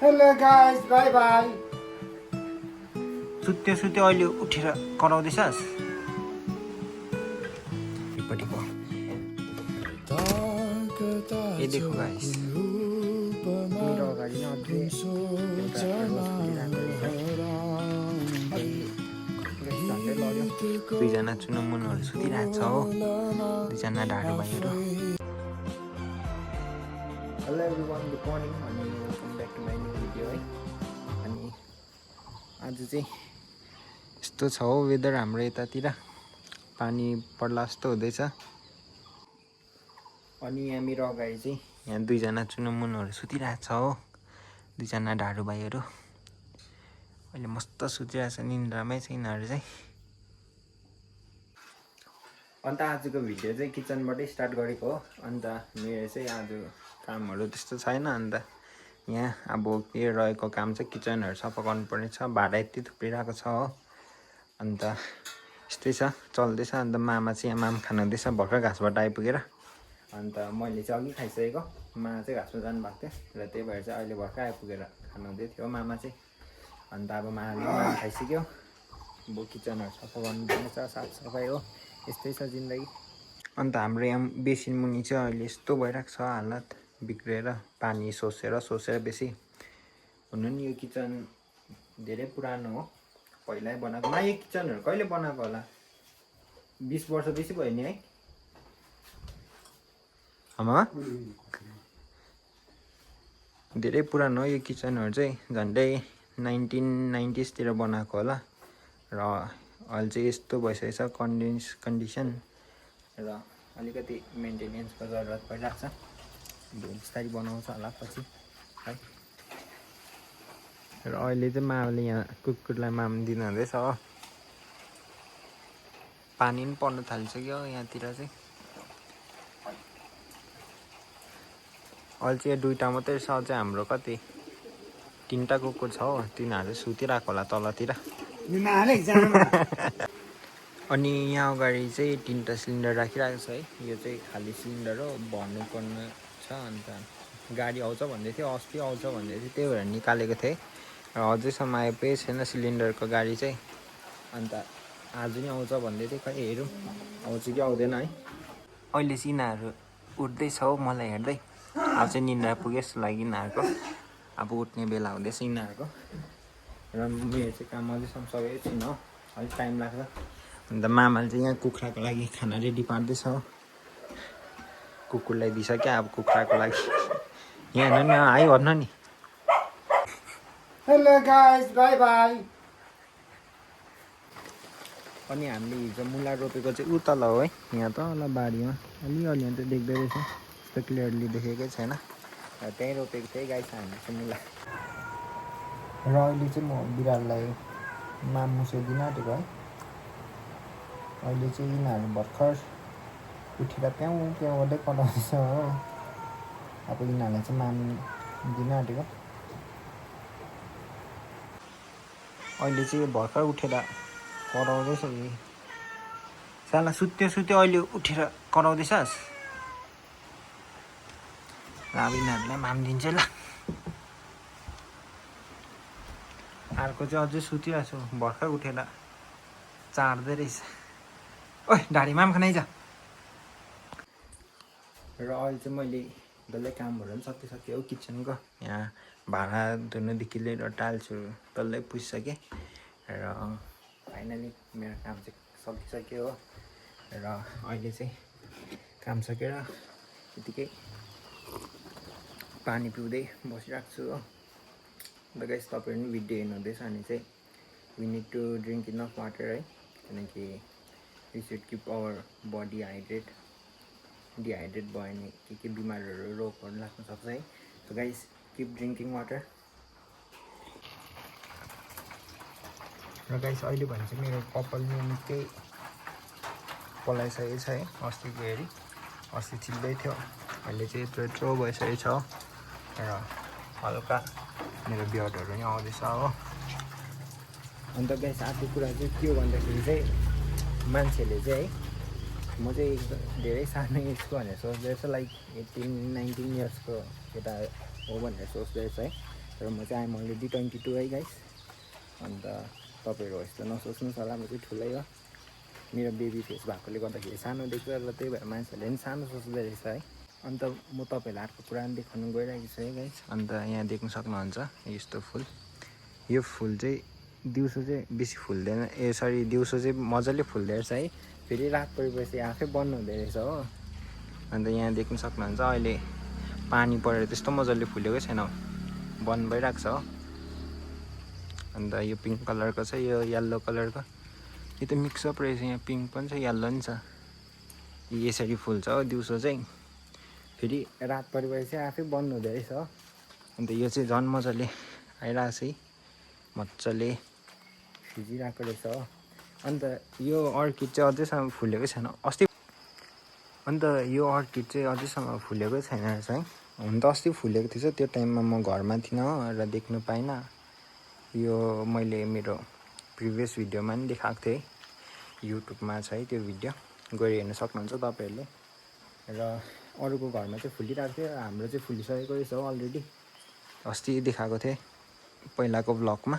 Hello guys, bye bye. सुत्यो सुत्यो अहिले उठेर कराउँदैछस् यपट्टिको ये देखो गाइस मेरो अगाडि नै अझै एउटा रोज फुलिरहेको रहेछ दुईजना चुनमुनहरू सुतिरहेको छ हो दुईजना ढाडु भाइहरू हेलो एभ्रिवान गुड मर्निङ अनि welcome back to my new video है अनि आज चाहिँ यस्तो छ हो वेदर हाम्रो यतातिर पानी पर्ला जस्तो हुँदैछ अनि यहाँ मेरो अगाडि चाहिँ यहाँ दुईजना चुनमुनहरू सुतिरहेको छ हो दुईजना ढाडु भाइहरू अहिले मस्त सुतिरहेको छ निन्द्रामै छ यिनीहरू चाहिँ अन्त आजको भिडियो चाहिँ किचनबाटै स्टार्ट गरेको हो अन्त मेरो चाहिँ आज कामहरू त्यस्तो छैन अन्त यहाँ अब के रहेको काम चाहिँ किचनहरू सफा गर्नुपर्ने छ भाडा यति थुप्रिरहेको छ हो अन्त यस्तै छ चल्दैछ अन्त मामा चाहिँ यहाँ माम खानुहुँदैछ भर्खर घाँसबाट आइपुगेर अन्त मैले चाहिँ अघि खाइसकेको मामा चाहिँ घाँसमा जानुभएको थियो र त्यही भएर चाहिँ अहिले भर्खर आइपुगेर खानुहुँदै थियो मामा चाहिँ अन्त अब मामाले माम खाइसक्यो अब किचनहरू सफा गर्नुपर्ने छ साफसफाइ हो यस्तै छ जिन्दगी अन्त हाम्रो यहाँ बेसिन मुनि चाहिँ अहिले यस्तो भइरहेको छ हालत बिग्रेर पानी सोसेर बेसी हुनु नि यो किचन धेरै पुरानो हो पहिल्यै बनाएको यो किचनहरू कहिले बनाएको होला 20 वर्ष बेसी भयो नि है आमा धेरै पुरानो हो यो किचनहरू चाहिँ झन्डै 1990s तिर बनाएको होला र अहिले चाहिँ यस्तो भइसकेको छ कन्डिसन र अलिकति मेन्टेनेन्सको जरुरत परिरहेको छ बिस्तारै बनाउँछ होला पछि है र अहिले चाहिँ मामाले यहाँ कुकुरलाई माम दिनुहुँदैछ हो पानी पनि पर्न थालिसक्यो यहाँतिर चाहिँ अहिले चाहिँ दुईवटा मात्रै छ चाहिँ हाम्रो कति 3टा कुकुर छ हो तिनीहरू सुतिरहेको होला तलतिर अनि यहाँ अगाडि चाहिँ 3टा सिलिन्डर राखिरहेको छ है यो चाहिँ खाली सिलिन्डर हो भर्नुपर्ने छ अन्त गाडी आउँछ भन्दै थियो अस्ति आउँछ भन्दै थियो त्यही भएर निकालेको थिएँ र अझैसम्म आइपुगेको छैन सिलिन्डरको गाडी चाहिँ अन्त आज नै आउँछ भन्दै थियो खै हेरौँ आउँछ कि आउँदैन है अहिले चाहिँ यिनीहरू उठ्दैछ हो मलाई हेर्दै अब चाहिँ निन्द्रा पुग्यो जस्तो लाग्यो यिनीहरूको अब उठ्ने बेला हुँदैछ यिनीहरूको र मेरो चाहिँ काम अझैसम्म सकेको छैन हो अलिक टाइम लाग्छ अन्त मामाले चाहिँ यहाँ कुखुराको लागि खाना रेडी पार्दैछ हो कुकुरलाई दिइसक्यो अब कुखुराको लागि यहाँ हेर्नु नि हाई भन्नु नि Hello guys, bye bye. अनि हामीले हिजो मुला रोपेको चाहिँ उ तल हो है यहाँ तल बारीमा अलिअलि त देख्दै रहेछ त्यस्तो क्लियरली देखेकै छैन र त्यहीँ रोपेको थिएँ गाई छ हामीले चाहिँ मुला र अहिले चाहिँ म बिरालोलाई माम मुसाइदिन आँटेको है अहिले चाहिँ यिनीहरू भर्खर उठेर प्याउ प्याउ गर्दै कराउँदैछ हो अब यिनीहरूलाई चाहिँ माम दिन आँटेको अहिले चाहिँ भर्खर उठेर कराउँदैछ कि साला सुत्यो अहिले उठेर कराउँदैछस् अब यिनीहरूलाई माम दिन्छ ल अर्को चाहिँ अझै सुतिरहेको छु भर्खर उठेर चाड्दै रहेछ ओइ ढाडी माम खान आइज र अहिले चाहिँ मैले डल्लै कामहरू पनि सकिसकेँ हो किचनको यहाँ भाँडा धुनुदेखि लिएर टाइल्सहरू डल्लै पुसिसकेँ र फाइनली मेरो काम चाहिँ सकिसक्यो हो र अहिले चाहिँ काम सकेर यतिकै पानी पिउँदै बसिरहेको छु हो अन्त गाइस तपाईँहरू पनि भिडियो हेर्नुहुँदैछ अनि चाहिँ we need to drink enough water है किनकि we should keep our body dehydrate भयो भने के बिमारहरू रोगहरू लाग्न सक्छ है so guys keep drinking water र गाइस अहिले भने चाहिँ मेरो कपाल निकै पलाइसकेको छ है अस्तिको हेरी अस्ति चिल्दै थियो अहिले चाहिँ यत्रो भइसकेको छ र हल्का मेरो बियर्डहरू पनि आउँदैछ हो अन्त गाइस अर्को कुरा चाहिँ के हो भन्दाखेरि चाहिँ मान्छेले चाहिँ है म चाहिँ धेरै सानो एजको भनेर सोच्दैछ लाइक 18-19 इयर्सको केटा हो भनेर सोच्दैछ है र म चाहिँ आइएम अलरेडी 22 है गाइस। अन्त तपाईँहरू यस्तो नसोच्नुहोस् होला, म चाहिँ ठुलै हो। मेरो बेबी फेस भएकोले गर्दाखेरि सानो देख्छ र त्यही भएर मान्छेहरूले पनि सानो सोच्दो रहेछ है। अन्त म तपाईँहरूलाई अर्को कुरा पनि देखाउनु गइरहेको छु है गाइस। अन्त यहाँ देख्न सक्नुहुन्छ यस्तो फुल। यो फुल चाहिँ दिउँसो चाहिँ बेसी फुल्दैन, दिउँसो चाहिँ मजाले फुल्दो रहेछ है। फेरि रात परेपछि आफै बन्द हुँदो रहेछ हो। अन्त यहाँ देख्न सक्नुहुन्छ अहिले पानी परेर त्यस्तो मजाले फुलेकै छैन, बन्द भइरहेको छ हो। अन्त यो पिङ्क कलरको छ, यो येल्लो कलरको, यो त मिक्सअप रहेछ। यहाँ पिङ्क पनि छ, येल्लो पनि छ। यसरी फुल्छ हो दिउँसो चाहिँ, फेरि रात परेपछि आफै बन्द हुँदो रहेछ हो। अन्त यो चाहिँ झन् मजाले आइरहेको छ है, मजाले फिजिरहेको रहेछ हो। अन्त यो अर्किड चाहिँ अझैसम्म फुलेकै छैन अस्ति। अन्त यो अर्किड चाहिँ अझैसम्म फुलेकै छैन रहेछ है। हुन त अस्ति फुलेको थिएछ, त्यो टाइममा म घरमा थिइनँ हो र देख्नु पाइनँ। यो मैले मेरो प्रिभियस भिडियोमा पनि देखाएको थिएँ, युट्युबमा छ है त्यो भिडियो, गएर हेर्न सक्नुहुन्छ तपाईँहरूले। र अरूको घरमा चाहिँ फुलिरहेको थियो, हाम्रो चाहिँ फुलिसकेको रहेछ हो अलरेडी। अस्ति देखाएको थिएँ पहिलाको भ्लगमा,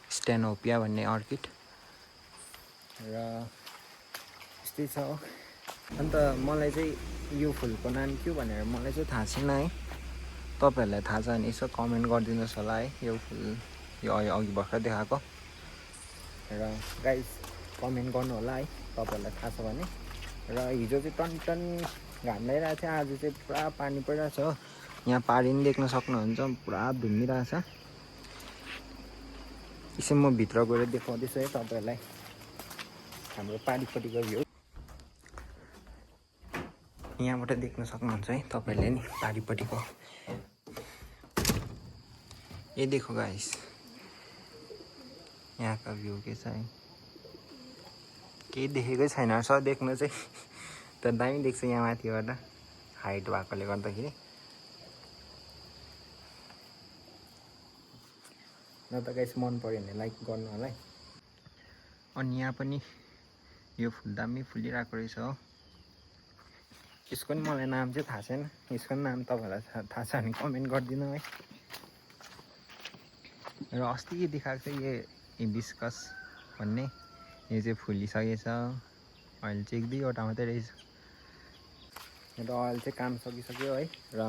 स्टेनोपिया भन्ने अर्किड। र यस्तै छ हो। अन्त मलाई चाहिँ यो फुलको नाम के भनेर मलाई चाहिँ थाहा छैन है। तपाईँहरूलाई थाहा छ भने यसो कमेन्ट गरिदिनुहोस् होला है। यो फुल यो अघि भर्खर देखाएको। र गाइस कमेन्ट गर्नु होला है तपाईँहरूलाई थाहा छ भने। र हिजो चाहिँ टन घाम लागिरहेको थियो, आज चाहिँ पुरा पानी परिरहेको छ हो। यहाँ पारी पनि देख्न सक्नुहुन्छ, पुरा धुम्मिरहेछ। यसो म भित्र गएर देखाउँदैछु है तपाईँहरूलाई हाम्रो पारिपट्टिको भ्यू। यहाँबाट देख्न सक्नुहुन्छ है तपाईँहरूले नि पारिपट्टिको। ये देखो गाइस, यहाँको भ्यू के छ है, केही देखेकै छैन रहेछ देख्नु चाहिँ। तर दामी देख्छ यहाँ माथिबाट हाइट भएकोले गर्दाखेरि। न त गाइस मन पऱ्यो भने लाइक गर्नु होला है। अनि यहाँ पनि यो फुल दामी फुलिरहेको रहेछ हो। यसको नि मलाई नाम चाहिँ थाहा छैन, यसको नाम तपाईँहरूलाई थाहा छ भने कमेन्ट गरिदिनु है। र अस्ति देखाएको चाहिँ यो हिबिस्कस भन्ने, यो चाहिँ फुलिसकेछ। अहिले चाहिँ 1-2वटा मात्रै रहेछ। र अहिले चाहिँ काम सकिसक्यो है। र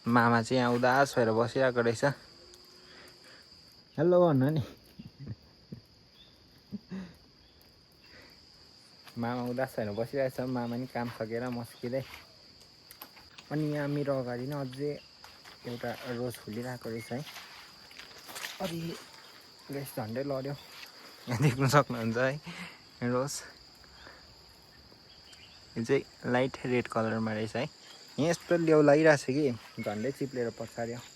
मामा चाहिँ यहाँ उदास भएर बसिरहेको रहेछ। हेलो भन्नु नि। मामा उदास भएर बसिरहेछ, मामा नि काम सकेर मस्किँदै। अनि यहाँ मेरो अगाडि नै अझै एउटा रोज फुलिरहेको रहेछ है। अरे गाइस झन्डै लड्यो, यहाँ देख्न सक्नुहुन्छ है रोज। यो चाहिँ लाइट रेड कलरमा रहेछ है। यहाँ यस्तो लेउ लागिरहेछ कि झन्डै चिप्लेर पछाड्यो।